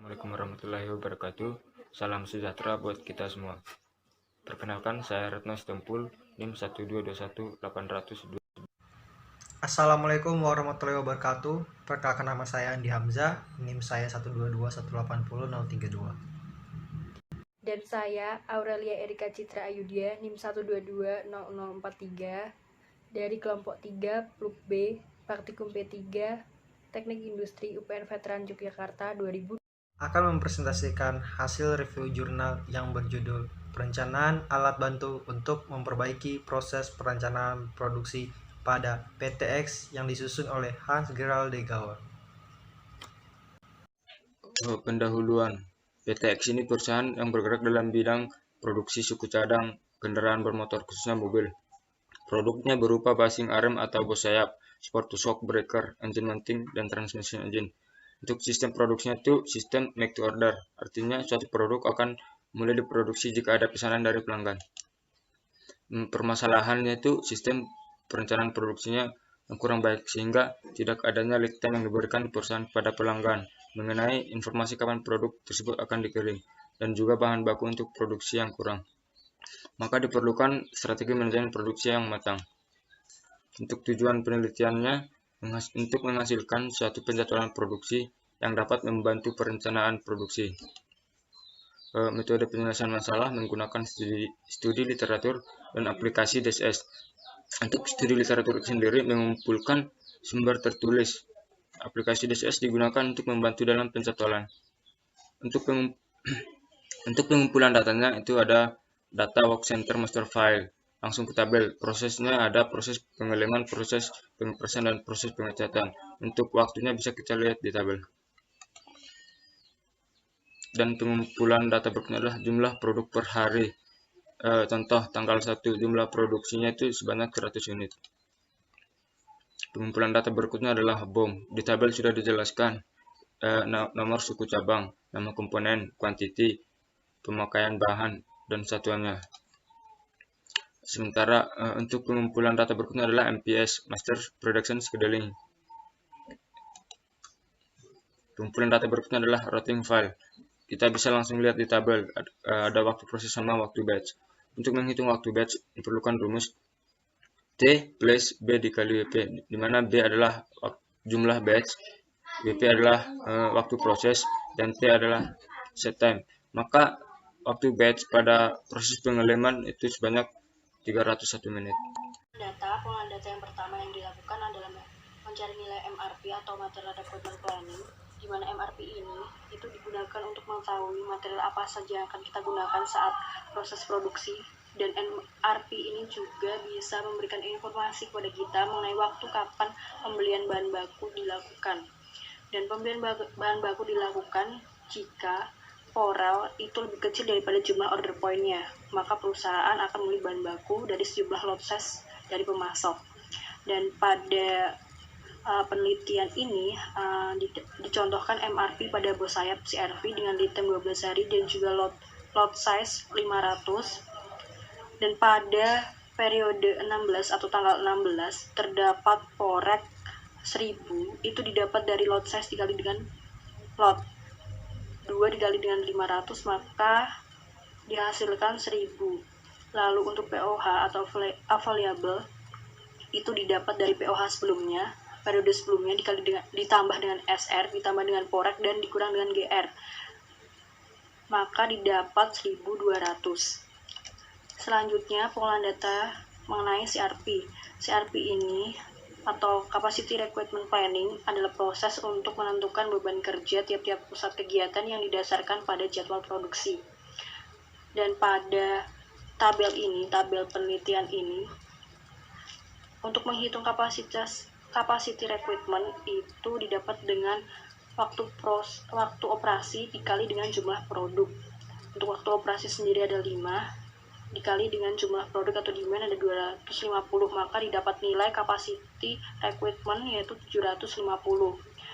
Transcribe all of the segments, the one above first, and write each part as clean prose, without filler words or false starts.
Assalamualaikum warahmatullahi wabarakatuh. Salam sejahtera buat kita semua. Perkenalkan, saya Retno Stempul, NIM 1221802. Assalamualaikum warahmatullahi wabarakatuh. Perkenalkan, nama saya Andi Hamzah, NIM saya 122180032. Dan saya Aurelia Erika Citra Ayudya, NIM 1220043 dari kelompok 3 Pluk B, Praktikum P3, Teknik Industri UPN Veteran Yogyakarta 2000. Akan mempresentasikan hasil review jurnal yang berjudul Perencanaan Alat Bantu untuk Memperbaiki Proses Perencanaan Produksi pada PTX yang disusun oleh Hans-Gerald Degauer. Pendahuluan. PTX ini perusahaan yang bergerak dalam bidang produksi suku cadang kendaraan bermotor, khususnya mobil. Produknya berupa basing arem atau bos sayap, sport to shock breaker, engine mounting, dan transmission engine. Untuk sistem produksinya itu sistem make to order, artinya suatu produk akan mulai diproduksi jika ada pesanan dari pelanggan. Permasalahannya itu sistem perencanaan produksinya yang kurang baik, sehingga tidak adanya lead time yang diberikan perusahaan pada pelanggan mengenai informasi kapan produk tersebut akan dikirim, dan juga bahan baku untuk produksi yang kurang. Maka diperlukan strategi manajemen produksi yang matang. Untuk tujuan penelitiannya, untuk menghasilkan suatu penjadwalan produksi yang dapat membantu perencanaan produksi. Metode penyelesaian masalah menggunakan studi literatur dan aplikasi DSS. Untuk studi literatur sendiri mengumpulkan sumber tertulis. Aplikasi DSS digunakan untuk membantu dalam penjadwalan. Untuk pengumpulan datanya itu ada data work center master file. Langsung ke tabel. Prosesnya ada proses pengeleman, proses pengepresan, dan proses pengecatan. Untuk waktunya bisa kita lihat di tabel. Dan pengumpulan data berikutnya adalah jumlah produk per hari. Contoh tanggal 1 jumlah produksinya itu sebanyak 100 unit. Pengumpulan data berikutnya adalah BOM. Di tabel sudah dijelaskan nomor suku cabang, nama komponen, kuantiti, pemakaian bahan, dan satuannya. Sementara untuk pengumpulan data berikutnya adalah MPS, Master Production Scheduling. Pengumpulan data berikutnya adalah routing file. Kita bisa langsung lihat di tabel, ada waktu proses sama waktu batch. Untuk menghitung waktu batch, diperlukan rumus T plus B dikali WP, di mana B adalah jumlah batch, WP adalah waktu proses, dan T adalah set time. Maka waktu batch pada proses pengeleman itu sebanyak 301 menit. Pengolahan data yang pertama yang dilakukan adalah mencari nilai MRP atau Material Requirement Planning, di mana MRP ini itu digunakan untuk mengetahui material apa saja yang akan kita gunakan saat proses produksi, dan MRP ini juga bisa memberikan informasi kepada kita mengenai waktu kapan pembelian bahan baku dilakukan. Dan pembelian bahan baku dilakukan jika Poral itu lebih kecil daripada jumlah order point-nya, maka perusahaan akan membeli bahan baku dari sejumlah lot size dari pemasok. Dan pada penelitian ini dicontohkan MRP pada bos sayap CRV dengan lead time 12 hari dan juga lot size 500. Dan pada periode 16 atau tanggal 16 terdapat porek 1000, itu didapat dari lot size dikali dengan lot 2 dikali dengan 500, maka dihasilkan 1000. Lalu untuk POH atau available itu didapat dari POH sebelumnya, periode sebelumnya ditambah dengan SR, ditambah dengan porek, dan dikurang dengan GR, maka didapat 1200. Selanjutnya pengolahan data mengenai CRP. CRP ini atau Capacity Requirement Planning adalah proses untuk menentukan beban kerja tiap-tiap pusat kegiatan yang didasarkan pada jadwal produksi. Dan pada tabel penelitian ini, untuk menghitung capacity requirement itu didapat dengan waktu operasi dikali dengan jumlah produk. Untuk waktu operasi sendiri ada 5, dikali dengan jumlah produk atau demand ada 250, maka didapat nilai capacity requirement yaitu 750.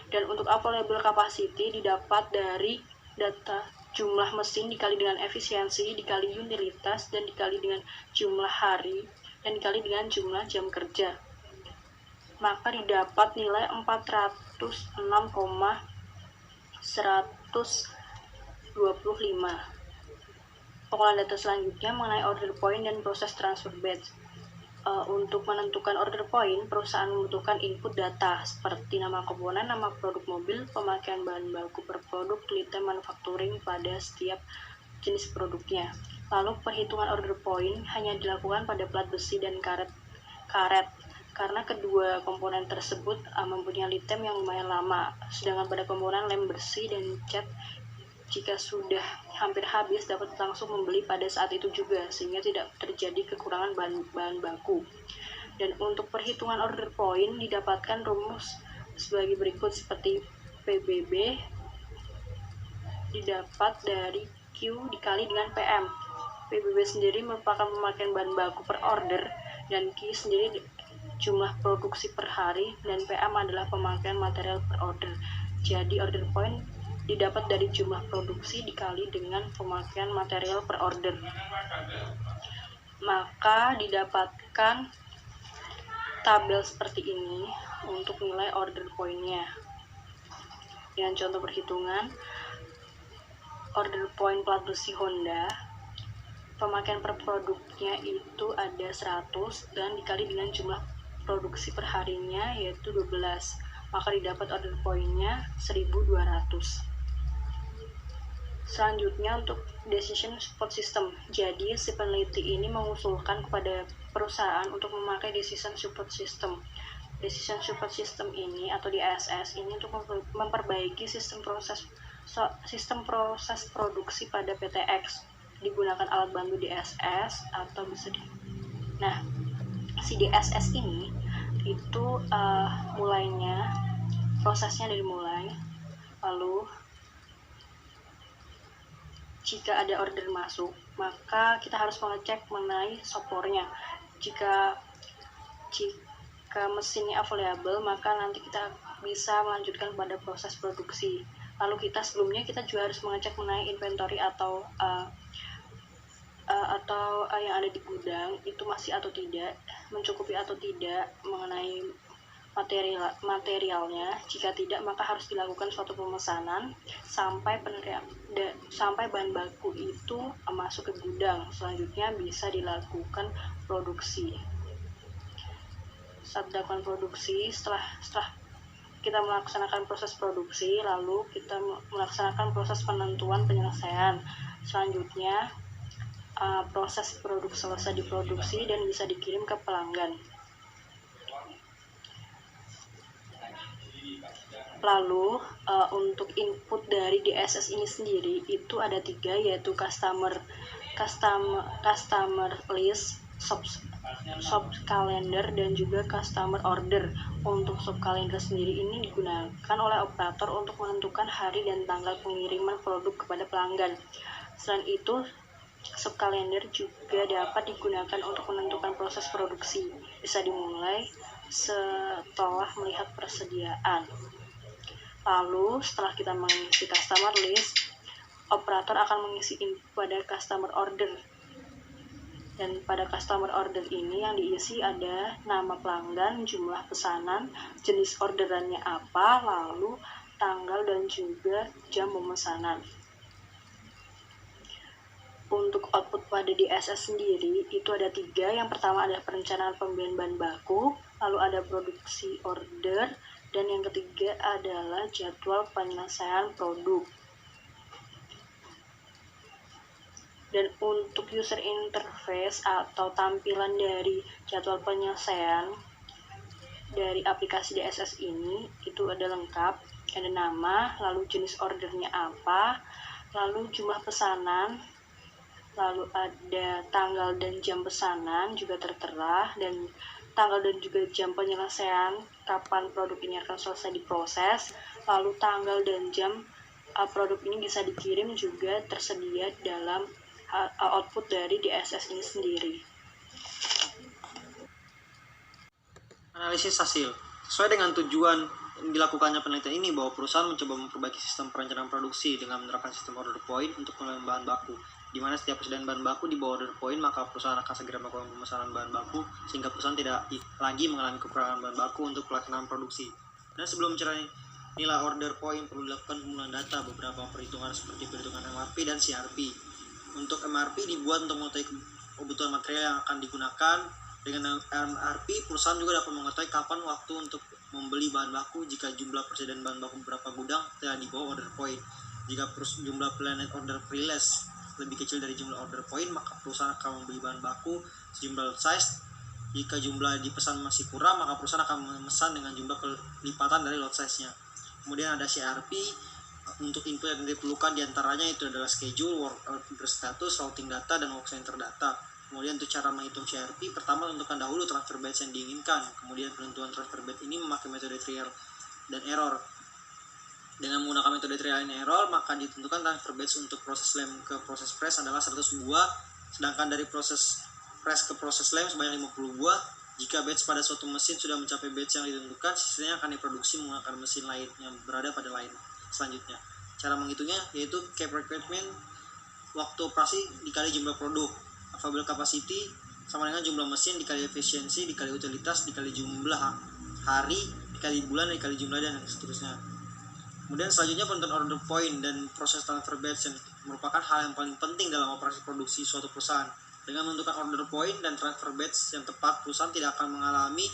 Dan untuk available capacity didapat dari data jumlah mesin dikali dengan efisiensi dikali utilitas dan dikali dengan jumlah hari dan dikali dengan jumlah jam kerja, maka didapat nilai 406,100 Pengolahan data selanjutnya mengenai order point dan proses transfer batch. Untuk menentukan order point, perusahaan membutuhkan input data seperti nama komponen, nama produk mobil, pemakaian bahan baku per produk, lead time manufacturing pada setiap jenis produknya. Lalu perhitungan order point hanya dilakukan pada plat besi dan karet karena kedua komponen tersebut mempunyai lead time yang lumayan lama. Sedangkan pada komponen lem bersih dan cat, jika sudah hampir habis dapat langsung membeli pada saat itu juga, sehingga tidak terjadi kekurangan bahan baku. Dan untuk perhitungan order point didapatkan rumus sebagai berikut, seperti PBB didapat dari Q dikali dengan PM. PBB sendiri merupakan pemakaian bahan baku per order, dan Q sendiri jumlah produksi per hari, dan PM adalah pemakaian material per order. Jadi order point didapat dari jumlah produksi dikali dengan pemakaian material per order. Maka didapatkan tabel seperti ini untuk nilai order point-nya. Dengan contoh perhitungan, order point plat besi Honda, pemakaian per produknya itu ada 100 dan dikali dengan jumlah produksi per harinya yaitu 12, maka didapat order point-nya 1200. Selanjutnya untuk decision support system. Jadi si peneliti ini mengusulkan kepada perusahaan untuk memakai decision support system. Decision support system ini atau DSS ini untuk memperbaiki sistem proses produksi pada PTX. Digunakan alat bantu DSS atau bisa Nah, si DSS ini itu prosesnya dari mulai, lalu jika ada order masuk, maka kita harus mengecek mengenai sopornya. Jika mesinnya available, maka nanti kita bisa melanjutkan pada proses produksi. Lalu sebelumnya kita juga harus mengecek mengenai inventory atau yang ada di gudang itu masih atau tidak, mencukupi atau tidak mengenai materialnya. Jika tidak, maka harus dilakukan suatu pemesanan sampai bahan baku itu masuk ke gudang. Selanjutnya bisa dilakukan produksi. Saat dilakukan produksi, setelah kita melaksanakan proses produksi, lalu kita melaksanakan proses penentuan penyelesaian. Selanjutnya proses produk selesai diproduksi dan bisa dikirim ke pelanggan. Lalu untuk input dari DSS ini sendiri itu ada 3, yaitu customer list, shop calendar, dan juga customer order. Untuk shop calendar sendiri ini digunakan oleh operator untuk menentukan hari dan tanggal pengiriman produk kepada pelanggan. Selain itu, shop calendar juga dapat digunakan untuk menentukan proses produksi. Bisa dimulai setelah melihat persediaan. Lalu setelah kita mengisi customer list, operator akan mengisi info pada customer order. Dan pada customer order ini yang diisi ada nama pelanggan, jumlah pesanan, jenis orderannya apa, lalu tanggal dan juga jam pemesanan. Untuk output pada DSS sendiri itu ada 3. Yang pertama adalah perencanaan pembelian bahan baku, lalu ada produksi order, dan yang ketiga adalah jadwal penyelesaian produk. Dan untuk user interface atau tampilan dari jadwal penyelesaian dari aplikasi DSS ini itu ada lengkap, ada nama, lalu jenis ordernya apa, lalu jumlah pesanan, lalu ada tanggal dan jam pesanan juga tertera, dan tanggal dan juga jam penyelesaian kapan produk ini akan selesai diproses, lalu tanggal dan jam produk ini bisa dikirim juga tersedia dalam output dari DSS ini sendiri. Analisis hasil. Sesuai dengan tujuan dilakukannya penelitian ini bahwa perusahaan mencoba memperbaiki sistem perencanaan produksi dengan menerapkan sistem order point untuk pengelolaan bahan baku, di mana setiap persediaan bahan baku di bawah order point, maka perusahaan akan segera melakukan pemesanan bahan baku sehingga perusahaan tidak lagi mengalami kekurangan bahan baku untuk pelaksanaan produksi. Dan sebelum nilai order point perlu dilakukan pengumpulan data beberapa perhitungan seperti perhitungan MRP dan CRP. Untuk MRP dibuat untuk mengetahui kebutuhan material yang akan digunakan. Dengan MRP, perusahaan juga dapat mengetahui kapan waktu untuk membeli bahan baku jika jumlah persediaan bahan baku beberapa gudang telah di bawah order point. Jika jumlah planned order pre-list lebih kecil dari jumlah order point, maka perusahaan akan membeli bahan baku sejumlah lot size. Jika jumlah dipesan masih kurang, maka perusahaan akan memesan dengan jumlah kelipatan dari lot size-nya. Kemudian ada CRP. Untuk input yang diperlukan diantaranya itu adalah schedule, work order status, routing data, dan work center data. Kemudian untuk cara menghitung CRP, pertama tentukan dahulu transfer batch yang diinginkan. Kemudian penentuan transfer batch ini memakai metode trial dan error. Dengan menggunakan metode trial and error, maka ditentukan transfer batch untuk proses lem ke proses press adalah 100 buah, sedangkan dari proses press ke proses lem sebanyak 50 buah. Jika batch pada suatu mesin sudah mencapai batch yang ditentukan, sisanya akan diproduksi menggunakan mesin lain yang berada pada line selanjutnya. Cara menghitungnya yaitu cap requirement, waktu operasi dikali jumlah produk. Available capacity sama dengan jumlah mesin dikali efisiensi dikali utilitas dikali jumlah hari dikali bulan dikali jumlah dan seterusnya. Kemudian selanjutnya penentuan order point dan proses transfer batch yang merupakan hal yang paling penting dalam operasi produksi suatu perusahaan. Dengan menentukan order point dan transfer batch yang tepat, perusahaan tidak akan mengalami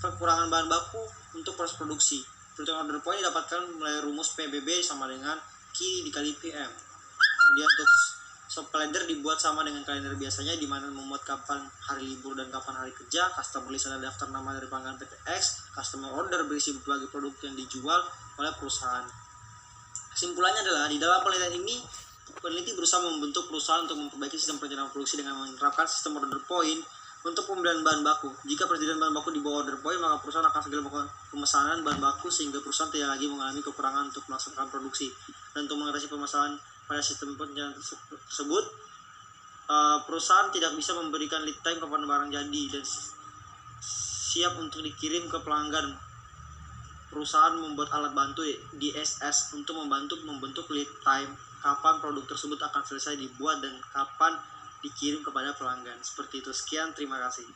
kekurangan bahan baku untuk proses produksi. Penentuan order point didapatkan melalui rumus PBB sama dengan Q dikali PM. Kemudian untuk shop calendar dibuat sama dengan kalender biasanya, di mana memuat kapan hari libur dan kapan hari kerja. Customer list adalah daftar nama dari pelanggan PTX. Customer order berisi berbagai produk yang dijual oleh perusahaan. Kesimpulannya adalah di dalam penelitian ini, peneliti berusaha membentuk perusahaan untuk memperbaiki sistem perencanaan produksi dengan menerapkan sistem order point untuk pembelian bahan baku. Jika persediaan bahan baku di bawah order point, maka perusahaan akan segera melakukan pemesanan bahan baku sehingga perusahaan tidak lagi mengalami kekurangan untuk melaksanakan produksi. Dan untuk mengatasi permasalahan pada sistem perencanaan tersebut, perusahaan tidak bisa memberikan lead time kapan barang jadi dan siap untuk dikirim ke pelanggan. Perusahaan membuat alat bantu DSS untuk membantu membentuk lead time kapan produk tersebut akan selesai dibuat dan kapan dikirim kepada pelanggan. Seperti itu. Sekian, terima kasih.